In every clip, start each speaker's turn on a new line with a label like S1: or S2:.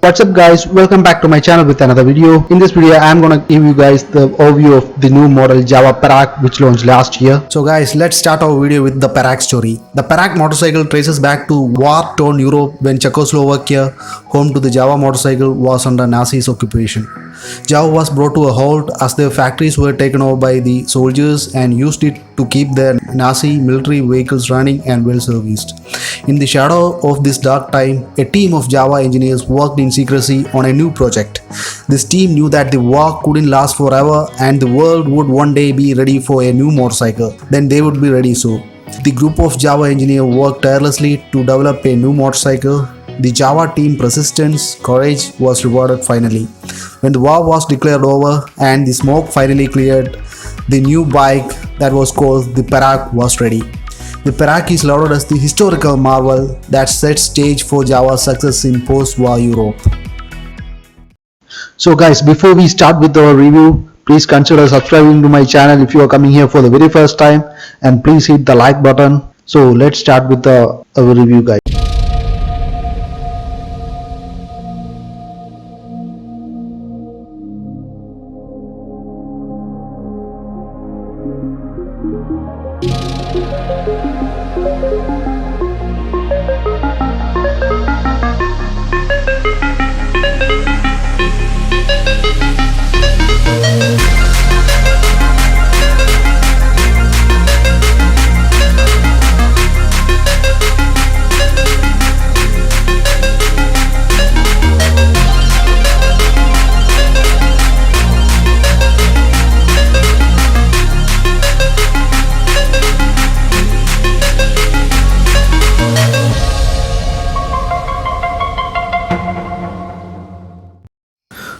S1: What's up guys, welcome back to my channel with another video. In this video I'm gonna give you guys the overview of the new model Jawa Perak which launched last year. So guys, let's start our video with the Perak story. The Perak motorcycle traces back to war-torn Europe when Czechoslovakia, home to the Jawa motorcycle, was under Nazis occupation. Jawa was brought to a halt as their factories were taken over by the soldiers and used it to keep their Nazi military vehicles running and well serviced. In the shadow of this dark time, a team of Jawa engineers worked in secrecy on a new project. This team knew that the war couldn't last forever and the world would one day be ready for a new motorcycle. Then they would be ready so. The group of Jawa engineers worked tirelessly to develop a new motorcycle. The Jawa team persistence, courage was rewarded finally. When the war was declared over and the smoke finally cleared, the new bike that was called the Perak was ready. The Perak is lauded as the historical marvel that sets stage for Jawa's success in post-war Europe. So guys, before we start with our review, please consider subscribing to my channel if you are coming here for the very first time, and please hit the like button. So let's start with our review guys.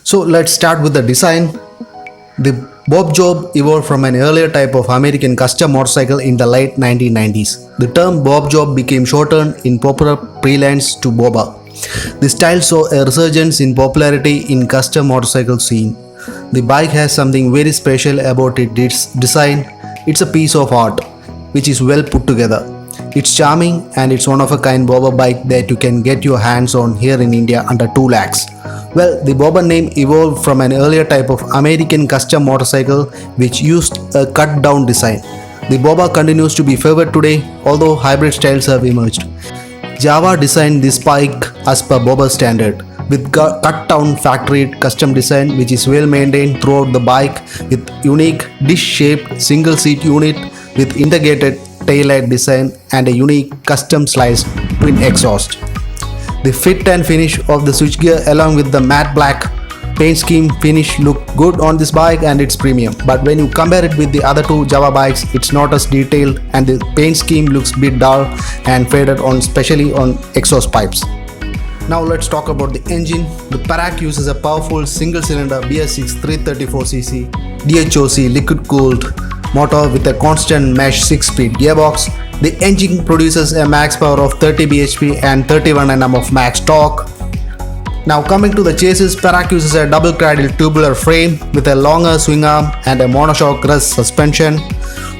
S1: So let's start with the design. The bob job evolved from an earlier type of American custom motorcycle in the late 1990s. The term bob job became shortened in popular parlance to boba. The style saw a resurgence in popularity in custom motorcycle scene. The bike has something very special about its design. It's a piece of art which is well put together. It's charming and it's one of a kind bobber bike that you can get your hands on here in India under 2 lakhs. Well, the bobber name evolved from an earlier type of American custom motorcycle which used a cut down design. The bobber continues to be favored today, although hybrid styles have emerged. Jawa designed this bike as per bobber standard with cut down factory custom design which is well maintained throughout the bike with unique dish shaped single seat unit with integrated taillight design and a unique custom sliced twin exhaust. The fit and finish of the switchgear along with the matte black paint scheme finish look good on this bike and it's premium. But when you compare it with the other two Jawa bikes, it's not as detailed and the paint scheme looks a bit dull and faded on, especially on exhaust pipes. Now let's talk about the engine. The Perak uses a powerful single-cylinder BS6 334cc DHOC liquid-cooled motor with a constant mesh 6-speed gearbox. The engine produces a max power of 30 bhp and 31 Nm of max torque. Now coming to the chassis, Perak uses a double cradle tubular frame with a longer swing arm and a monoshock rest suspension.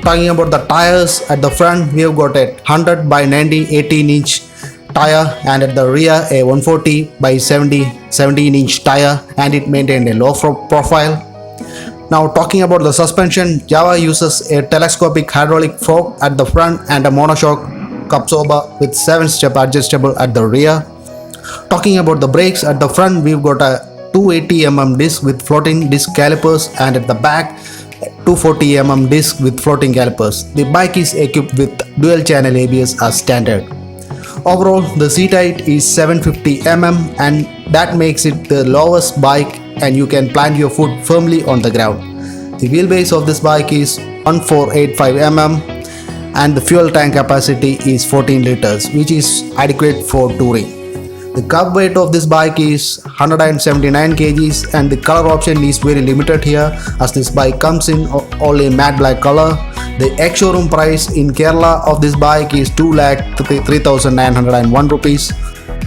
S1: Talking about the tires, at the front we have got a 100 by 90 18-inch tire and at the rear a 140 by 70 17-inch tire, and it maintained a low profile. Now talking about the suspension, Jawa uses a telescopic hydraulic fork at the front and a monoshock absorber with 7-step adjustable at the rear. Talking about the brakes, at the front we've got a 280mm disc with floating disc calipers and at the back 240mm disc with floating calipers. The bike is equipped with dual channel ABS as standard. Overall, the seat height is 750mm and that makes it the lowest bike and you can plant your foot firmly on the ground. The wheelbase of this bike is 1485mm and the fuel tank capacity is 14 liters, which is adequate for touring. The curb weight of this bike is 179 kgs and the color option is very limited here as this bike comes in only matte black color. The ex-showroom price in Kerala of this bike is 2,03,901 rupees.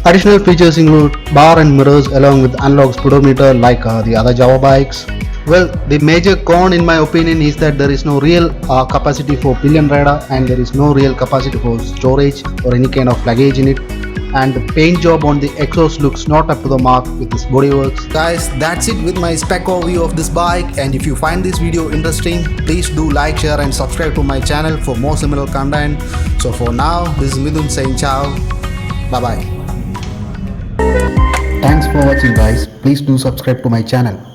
S1: Additional features include bar and mirrors along with analog speedometer like the other Jawa bikes. Well, the major con in my opinion is that there is no real capacity for pillion rider and there is no real capacity for storage or any kind of luggage in it. and the paint job on the exhaust looks not up to the mark with this bodyworks. Guys, that's it with my spec overview of this bike, and if you find this video interesting, please do like, share and subscribe to my channel for more similar content. So for now, this is Midun saying ciao. Bye bye. Thanks for watching guys. Please do subscribe to my channel.